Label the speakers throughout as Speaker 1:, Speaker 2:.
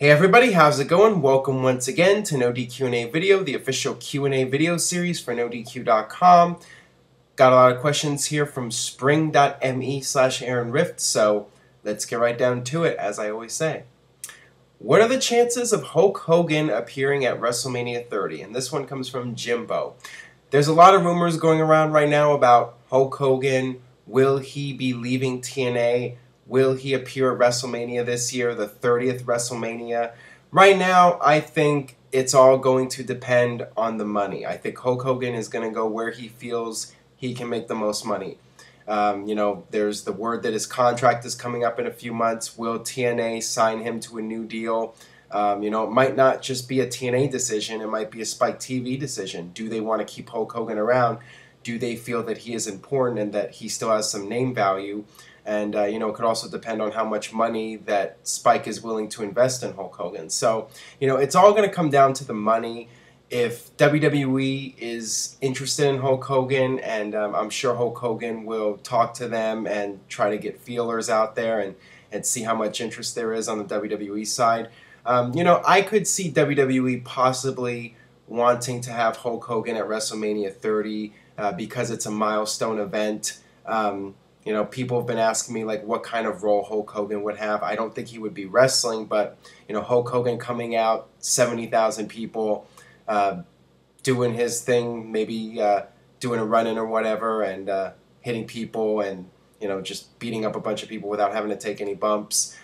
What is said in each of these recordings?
Speaker 1: Hey everybody, how's it going? Welcome once again to NoDQ&A Video, the official Q&A video series for NoDQ.com. Got a lot of questions here from spring.me/AaronRift, so let's get right down to it, as I always say. What are the chances of Hulk Hogan appearing at WrestleMania 30? And this one comes from Jimbo. There's a lot of rumors going around right now about Hulk Hogan. Will he be leaving TNA? Will he appear at WrestleMania this year, the 30th WrestleMania? Right now, I think it's all going to depend on the money. I think Hulk Hogan is going to go where he feels he can make the most money. There's the word that his contract is coming up in a few months. Will TNA sign him to a new deal? It might not just be a TNA decision. It might be a Spike TV decision. Do they want to keep Hulk Hogan around? Do they feel that he is important and that he still has some name value? And, it could also depend on how much money that Spike is willing to invest in Hulk Hogan. So, it's all going to come down to the money. If WWE is interested in Hulk Hogan, and I'm sure Hulk Hogan will talk to them and try to get feelers out there and see how much interest there is on the WWE side. I could see WWE possibly wanting to have Hulk Hogan at WrestleMania 30 because it's a milestone event. People have been asking me like what kind of role Hulk Hogan would have. I don't think he would be wrestling, but Hulk Hogan coming out, 70,000 people, doing his thing, maybe doing a run-in or whatever, and hitting people and just beating up a bunch of people without having to take any bumps.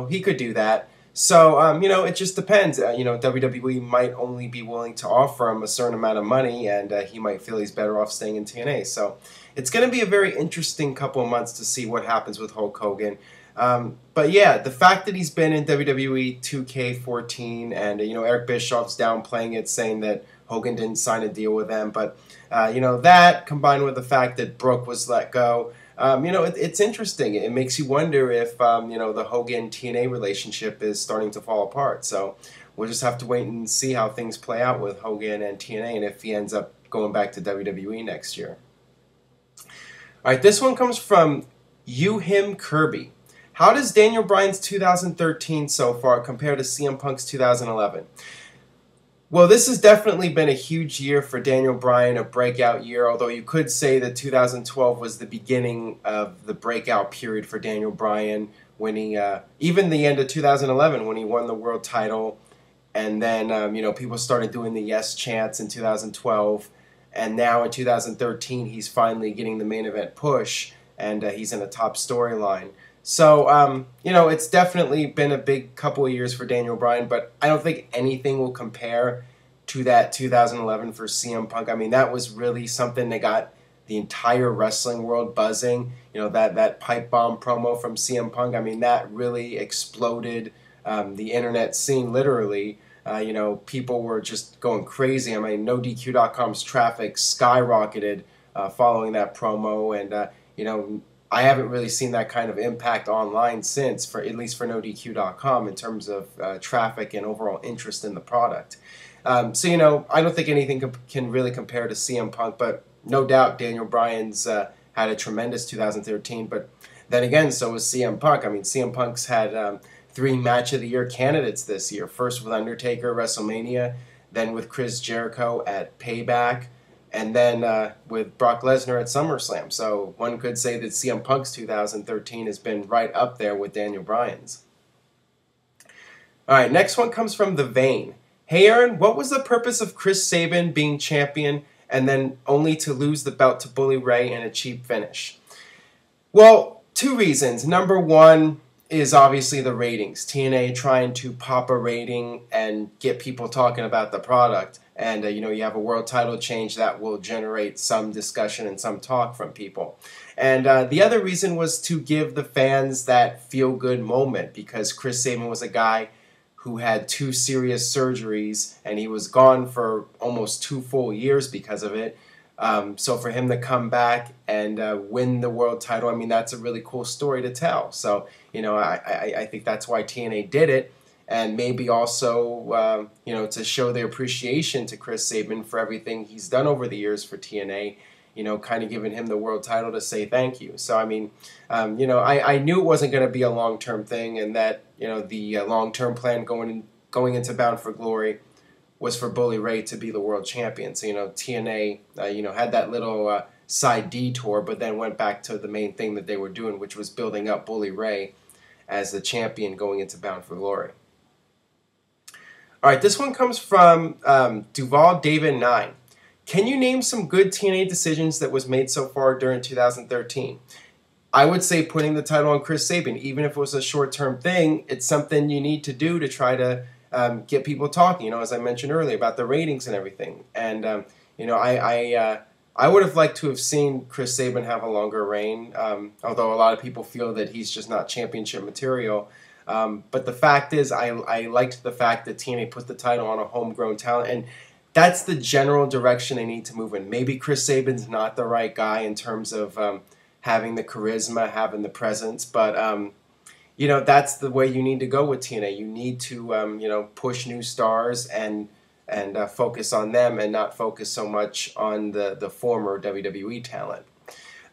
Speaker 1: He could do that. So it just depends. WWE might only be willing to offer him a certain amount of money, and he might feel he's better off staying in TNA. So it's going to be a very interesting couple of months to see what happens with Hulk Hogan. But yeah, the fact that he's been in WWE 2K14 and Eric Bischoff's downplaying it, saying that Hogan didn't sign a deal with them, but that combined with the fact that Brooke was let go. It's interesting. It makes you wonder if, the Hogan-TNA relationship is starting to fall apart. So we'll just have to wait and see how things play out with Hogan and TNA and if he ends up going back to WWE next year. All right, this one comes from Him Kirby. How does Daniel Bryan's 2013 so far compare to CM Punk's 2011? Well, this has definitely been a huge year for Daniel Bryan, a breakout year, although you could say that 2012 was the beginning of the breakout period for Daniel Bryan when he, even the end of 2011 when he won the world title, and then, people started doing the yes chants in 2012, and now in 2013 he's finally getting the main event push, and he's in a top storyline. So, it's definitely been a big couple of years for Daniel Bryan, but I don't think anything will compare to that 2011 for CM Punk. I mean, that was really something that got the entire wrestling world buzzing. That pipe bomb promo from CM Punk, I mean, that really exploded the internet scene, literally. People were just going crazy. I mean, NoDQ.com's traffic skyrocketed following that promo, and, I haven't really seen that kind of impact online since, at least for NoDQ.com, in terms of traffic and overall interest in the product. I don't think anything can really compare to CM Punk, but no doubt Daniel Bryan's had a tremendous 2013, but then again, so was CM Punk. I mean, CM Punk's had 3 Match of the Year candidates this year. First with Undertaker at WrestleMania, then with Chris Jericho at Payback, and then with Brock Lesnar at SummerSlam. So one could say that CM Punk's 2013 has been right up there with Daniel Bryan's. All right, next one comes from The Vein. Hey Aaron, what was the purpose of Chris Sabin being champion and then only to lose the belt to Bully Ray in a cheap finish? Well, 2 reasons. Number one is obviously the ratings. TNA trying to pop a rating and get people talking about the product. And, you have a world title change that will generate some discussion and some talk from people. And the other reason was to give the fans that feel-good moment, because Chris Sabin was a guy who had 2 serious surgeries, and he was gone for almost 2 full years because of it. So for him to come back and win the world title, I mean, that's a really cool story to tell. So, I think that's why TNA did it. And maybe also, to show their appreciation to Chris Sabin for everything he's done over the years for TNA, kind of giving him the world title to say thank you. So, I mean, I knew it wasn't going to be a long-term thing and that the long-term plan going into Bound for Glory was for Bully Ray to be the world champion. So, TNA, had that little side detour, but then went back to the main thing that they were doing, which was building up Bully Ray as the champion going into Bound for Glory. All right, this one comes from Duval David 9. Can you name some good TNA decisions that was made so far during 2013? I would say putting the title on Chris Sabin, even if it was a short-term thing, it's something you need to do to try to get people talking, as I mentioned earlier, about the ratings and everything. And, I would have liked to have seen Chris Sabin have a longer reign, although a lot of people feel that he's just not championship material. But the fact is, I liked the fact that TNA put the title on a homegrown talent, and that's the general direction they need to move in. Maybe Chris Sabin's not the right guy in terms of having the charisma, having the presence, but that's the way you need to go with TNA. You need to push new stars and focus on them and not focus so much on the former WWE talent.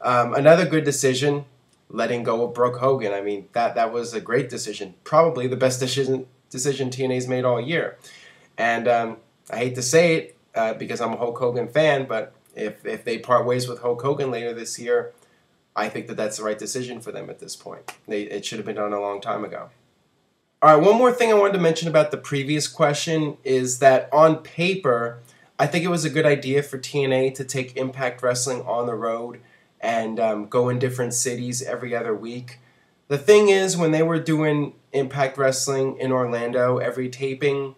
Speaker 1: Another good decision, letting go of Brooke Hogan. I mean, that was a great decision. Probably the best decision TNA's made all year. And I hate to say it because I'm a Hulk Hogan fan, but if they part ways with Hulk Hogan later this year, I think that's the right decision for them at this point. It should have been done a long time ago. All right, one more thing I wanted to mention about the previous question is that on paper, I think it was a good idea for TNA to take Impact Wrestling on the road and go in different cities every other week. The thing is, when they were doing Impact Wrestling in Orlando, every taping,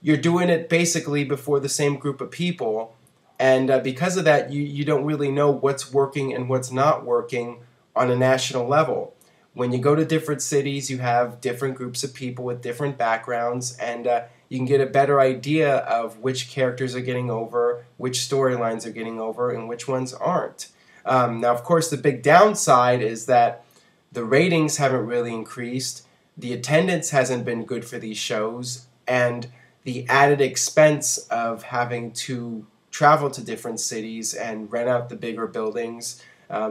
Speaker 1: you're doing it basically before the same group of people. And because of that, you don't really know what's working and what's not working on a national level. When you go to different cities, you have different groups of people with different backgrounds, and you can get a better idea of which characters are getting over, which storylines are getting over, and which ones aren't. Now, of course, the big downside is that the ratings haven't really increased, the attendance hasn't been good for these shows, and the added expense of having to travel to different cities and rent out the bigger buildings.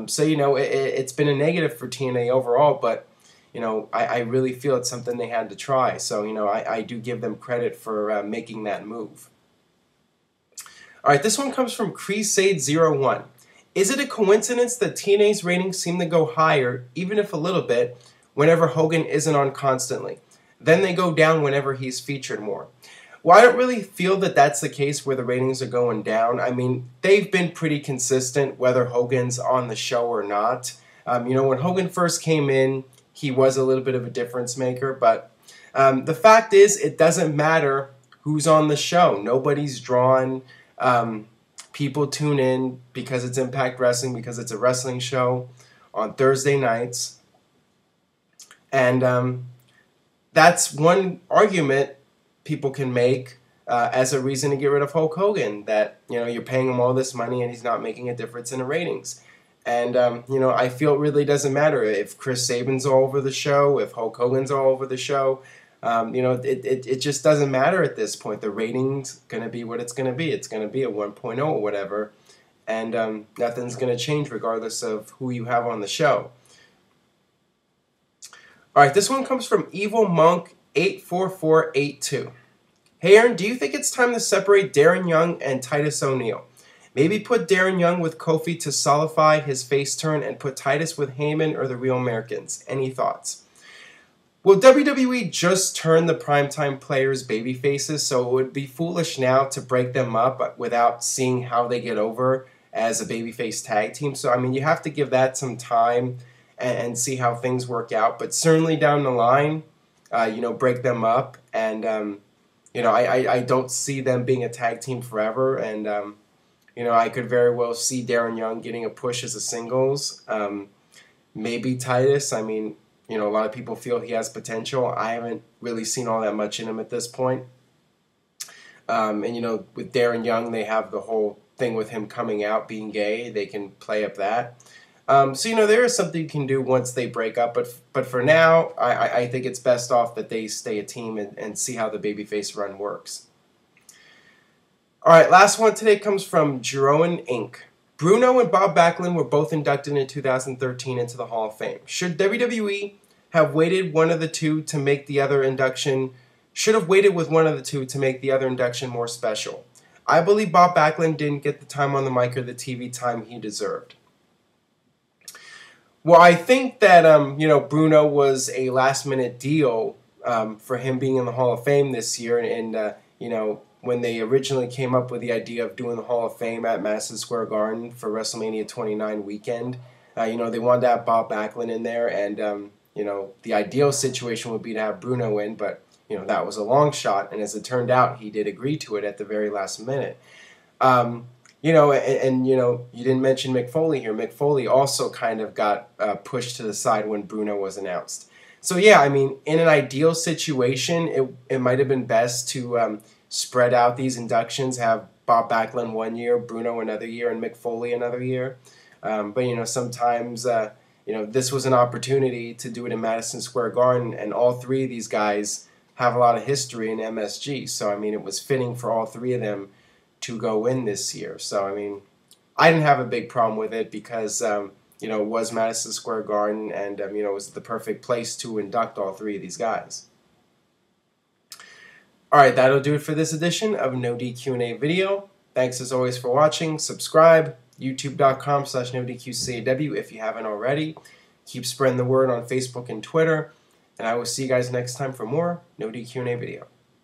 Speaker 1: So, it's been a negative for TNA overall, but, I really feel it's something they had to try. So, I do give them credit for making that move. All right, this one comes from Crusade01. Is it a coincidence that TNA's ratings seem to go higher, even if a little bit, whenever Hogan isn't on constantly? Then they go down whenever he's featured more. Well, I don't really feel that that's the case where the ratings are going down. I mean, they've been pretty consistent whether Hogan's on the show or not. When Hogan first came in, he was a little bit of a difference maker, but the fact is, it doesn't matter who's on the show. Nobody's drawn. People tune in because it's Impact Wrestling, because it's a wrestling show on Thursday nights. And that's one argument people can make as a reason to get rid of Hulk Hogan, that, you're paying him all this money and he's not making a difference in the ratings. And, I feel it really doesn't matter if Chris Sabin's all over the show, if Hulk Hogan's all over the show. It just doesn't matter at this point. The rating's going to be what it's going to be. It's going to be a 1.0 or whatever. And nothing's going to change regardless of who you have on the show. All right, this one comes from Evil Monk 84482. Hey Aaron, do you think it's time to separate Darren Young and Titus ONeil? Maybe put Darren Young with Kofi to solidify his face turn and put Titus with Heyman or the Real Americans. Any thoughts? Well, WWE just turned the primetime players baby faces, so it would be foolish now to break them up without seeing how they get over as a babyface tag team. So, you have to give that some time and see how things work out. But certainly down the line, break them up. And, I don't see them being a tag team forever. And, I could very well see Darren Young getting a push as a singles. Maybe Titus. A lot of people feel he has potential. I haven't really seen all that much in him at this point. With Darren Young, they have the whole thing with him coming out, being gay. They can play up that. There is something you can do once they break up. But for now, I think it's best off that they stay a team and see how the babyface run works. All right, last one today comes from Jeroen Inc. Bruno and Bob Backlund were both inducted in 2013 into the Hall of Fame. Should WWE have waited one of the two to make the other induction, should have waited with one of the two to make the other induction more special. I believe Bob Backlund didn't get the time on the mic or the TV time he deserved. Well, I think that Bruno was a last-minute deal for him being in the Hall of Fame this year, and when they originally came up with the idea of doing the Hall of Fame at Madison Square Garden for WrestleMania 29 weekend, they wanted to have Bob Backlund in there, and the ideal situation would be to have Bruno in, but that was a long shot, and as it turned out, he did agree to it at the very last minute. You didn't mention Mick Foley here. Mick Foley also kind of got pushed to the side when Bruno was announced. So yeah, I mean, in an ideal situation, it might have been best to spread out these inductions, have Bob Backlund 1 year, Bruno another year, and Mick Foley another year. But sometimes this was an opportunity to do it in Madison Square Garden, and all three of these guys have a lot of history in MSG. So I mean, it was fitting for all three of them to go in this year. So I mean, I didn't have a big problem with it because it was Madison Square Garden, and it was the perfect place to induct all three of these guys. Alright, that'll do it for this edition of NoDQ&A video. Thanks as always for watching. Subscribe, youtube.com/NoDQ&AV if you haven't already. Keep spreading the word on Facebook and Twitter. And I will see you guys next time for more NoDQ&A video.